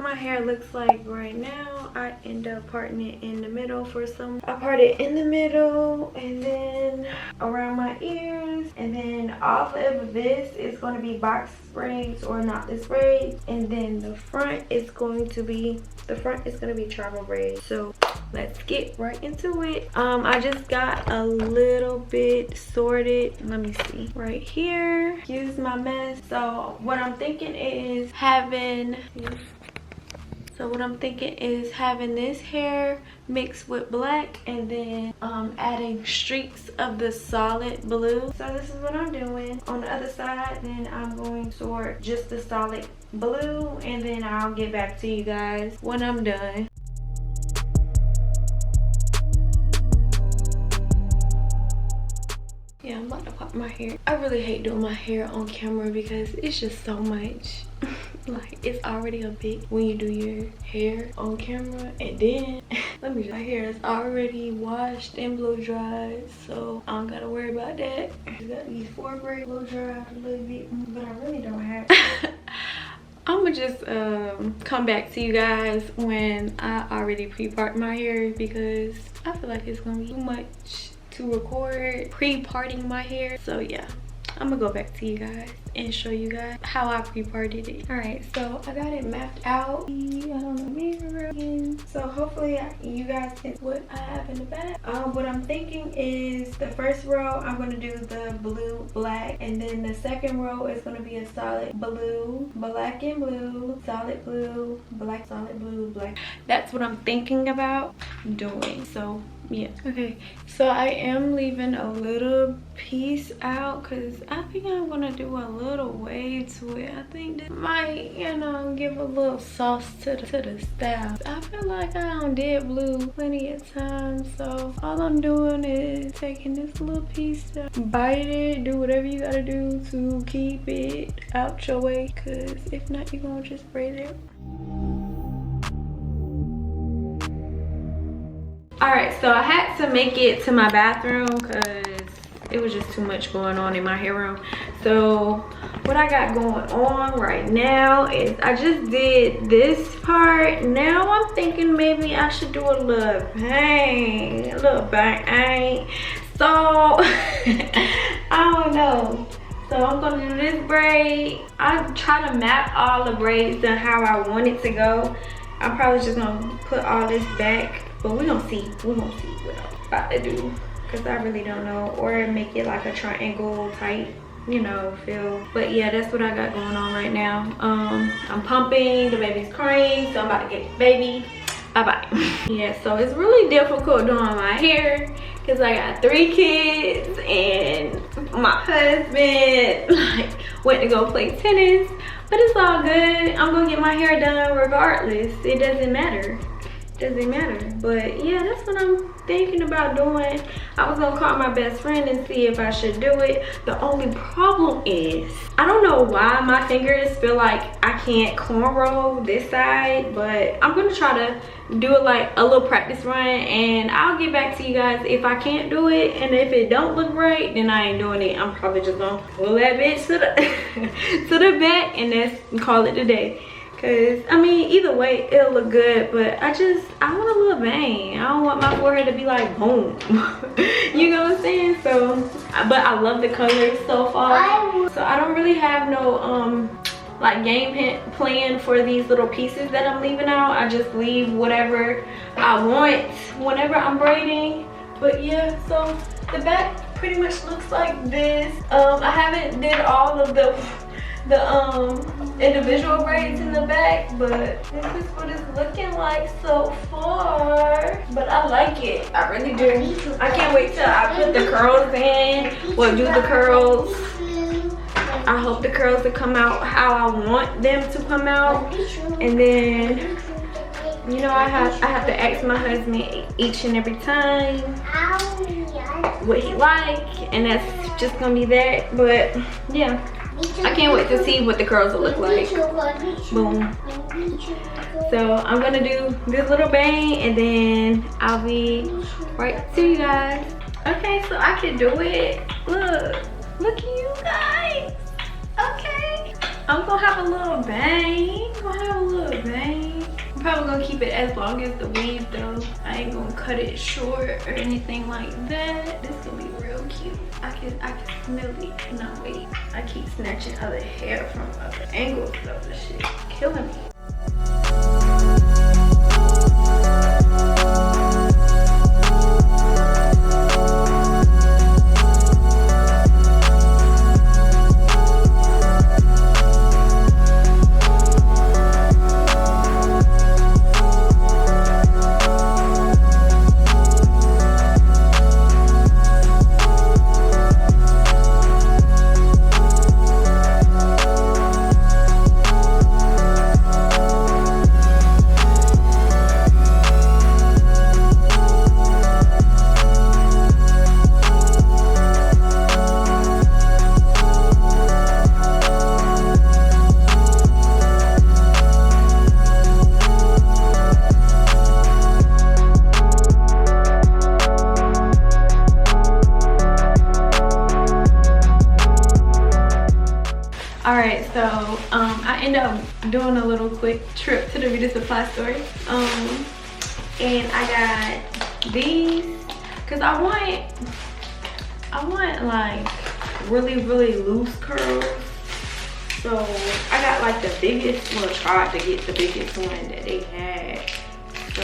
my hair looks like right now. I end up parting it in the middle for some. I part it in the middle and then around my ears, and then off of this is going to be box braids or knotless braids, and then the front is going to be tribal braids. So let's get right into it. I just got a little bit sorted. Let me see right here. Excuse my mess. So what I'm thinking is having this hair mixed with black, and then adding streaks of the solid blue. So this is what I'm doing. On the other side, then I'm going to sort just the solid blue, and then I'll get back to you guys when I'm done. Yeah, I'm about to pop my hair. I really hate doing my hair on camera because it's just so much. Like, it's already a bit when you do your hair on camera, and then my hair is already washed and blow dried, so I don't gotta worry about that. I got these 4 braids blow dried a little bit, but I really don't have I'm gonna just come back to you guys when I already pre-part my hair, because I feel like it's gonna be too much to record pre-parting my hair. So yeah, I'm gonna go back to you guys and show you guys how I pre-parted it. All right, so I got it mapped out. So hopefully you guys can see what I have in the back. What I'm thinking is the first row I'm going to do the blue black, and then the second row is going to be a solid blue, black and blue, solid blue, black, solid blue, black. That's what I'm thinking about doing. So yeah, okay, so I am leaving a little piece out because I think I'm gonna do a little wave to it. I think this might, you know, give a little sauce to the style. I feel like I done did blue plenty of times, so all I'm doing is taking this little piece, bite it, do whatever you gotta do to keep it out your way, because if not, you're gonna just braid it. Alright, so I had to make it to my bathroom because it was just too much going on in my hair room. So what I got going on right now is I just did this part. Now I'm thinking maybe I should do a little bang. So I don't know. So I'm gonna do this braid. I try to map all the braids and how I want it to go. I'm probably just gonna put all this back, but we're gonna see what I'm about to do, because I really don't know. Or make it like a triangle type, you know, feel. But yeah, that's what I got going on right now. I'm pumping, the baby's crying, so I'm about to get the baby. Bye-bye. Yeah, so it's really difficult doing my hair because I got 3 kids and my husband like went to go play tennis. But it's all good. I'm gonna get my hair done regardless. It doesn't matter. But yeah, that's what I'm thinking about doing. I was gonna call my best friend and see if I should do it. The only problem is I don't know why my fingers feel like I can't cornrow this side, but I'm gonna try to do it like a little practice run, and I'll get back to you guys if I can't do it. And if it don't look right, then I ain't doing it. I'm probably just gonna pull that bitch to the to the back and that's call it a day. Cause I mean, either way it'll look good, but I want a little bang. I don't want my forehead to be like boom. You know what I'm saying? So but I love the colors so far, so I don't really have no like game plan for these little pieces that I'm leaving out. I just leave whatever I want whenever I'm braiding. But yeah, so the back pretty much looks like this. I haven't did all of the individual braids in the back, but this is what it's looking like so far. But I like it, I really do. I can't wait till I put the curls in, or do the curls. I hope the curls will come out how I want them to come out. And then, you know, I have to ask my husband each and every time what he like, and that's just gonna be that. But yeah, I can't wait to see what the curls will look like. Boom. So I'm gonna do this little bang, and then I'll be right to you guys. Okay, so I can do it. Look at you guys. Okay, I'm gonna have a little bang. I'm probably gonna keep it as long as the weave though. I ain't gonna cut it short or anything like that. This is gonna be real cute. I can smell it. No, wait. I keep snatching other hair from other angles of the shit. Killing me. Alright, so I end up doing a little quick trip to the beauty supply store. And I got these because I want like really loose curls. So I got like the biggest, well, tried to get the biggest one that they had. So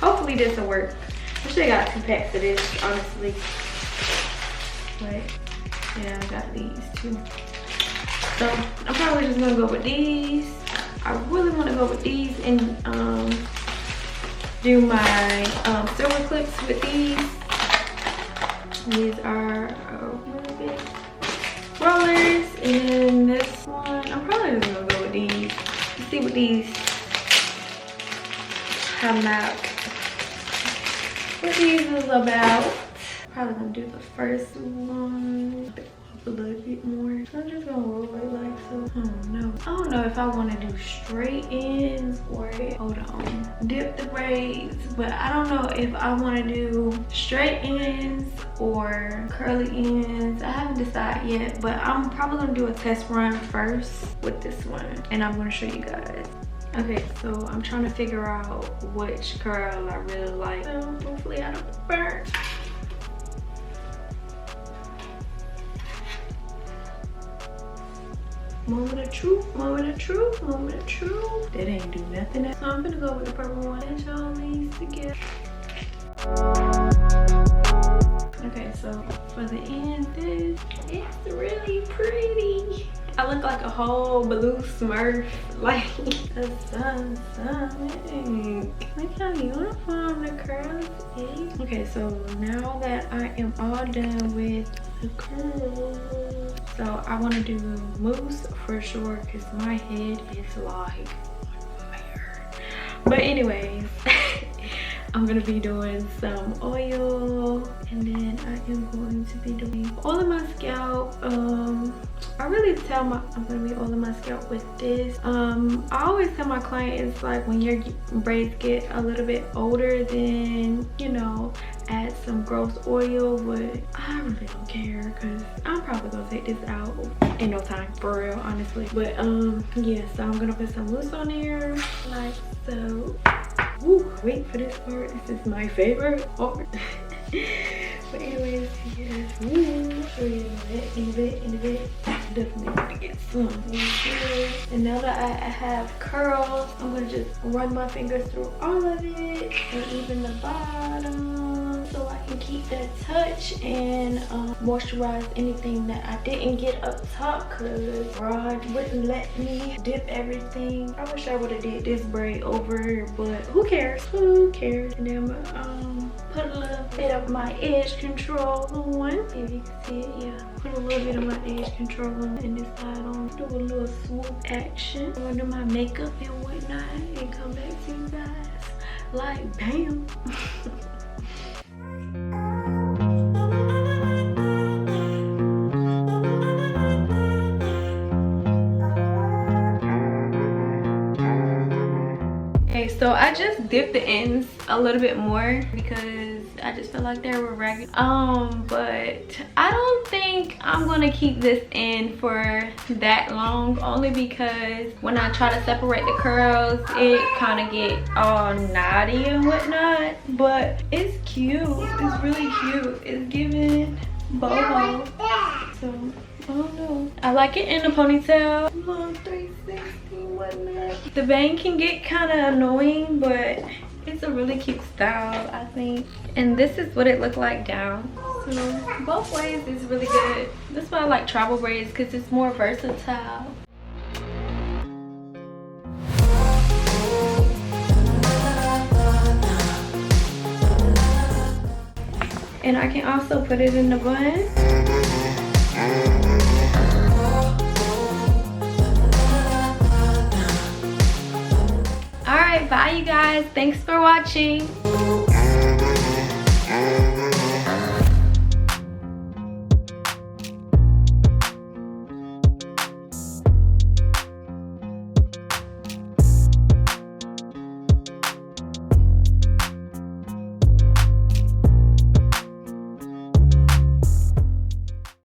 hopefully this will work. I should have got 2 packs of this, honestly. But yeah, I got these too. So I'm probably just gonna go with these. I really want to go with these and do my silver clips with these. These are rollers, and this one I'm probably just gonna go with these. Let's see what these come out. What these is about. Probably gonna do the first one a little bit more. So I'm just gonna roll it like so. I don't know if I want to do straight ends or hold on, dip the braids, but I don't know if I want to do straight ends or curly ends. I haven't decided yet, but I'm probably gonna do a test run first with this one, and I'm gonna show you guys. Okay, so I'm trying to figure out which curl I really like. So hopefully I don't burn. Moment of truth, moment of truth, moment of truth. That ain't do nothing. So I'm gonna go with the purple one and show these together. Okay, so for the end, it's really pretty. I look like a whole blue smurf, like the sun. Look how uniform the curls is. Okay, so now that I am all done with the curls, so I want to do mousse for sure because my head is like fire. But anyways, I'm gonna be doing some oil, and then I am going to be doing all of my scalp. I really tell I'm gonna be oiling my scalp with this. I always tell my clients, like, when your braids get a little bit older, then you know, add some gross oil, but I really don't care because I'm probably gonna take this out in no time, for real, honestly. But yeah, so I'm gonna put some mousse on there like so. Woo, wait for this part. This is my favorite part. But anyways, yes, woo. Show you in a bit. Definitely need to get some. And now that I have curls, I'm gonna just run my fingers through all of it and even the bottom, so I can keep that touch and moisturize anything that I didn't get up top, because Rod wouldn't let me dip everything. I wish I would have did this braid over, but who cares? Who cares? And then I'm gonna put a little bit of my edge control on. If you can see it, yeah. Put a little bit of my edge control on and this side on. Do a little swoop action. I'm gonna do my makeup and whatnot and come back to you guys. Like, bam. Okay, so I just dipped the ends a little bit more because I just feel like they were raggedy. But I don't think I'm gonna keep this in for that long, only because when I try to separate the curls, it kind of get all knotty and whatnot. But it's cute. It's really cute. It's giving boho. So I don't know. I like it in a ponytail. Long 360 whatnot. The bang can get kind of annoying, but it's a really cute style, I think. And this is what it looked like down. So both ways is really good. That's why I like tribal braids, because it's more versatile. And I can also put it in the bun. Alright, bye you guys. Thanks for watching.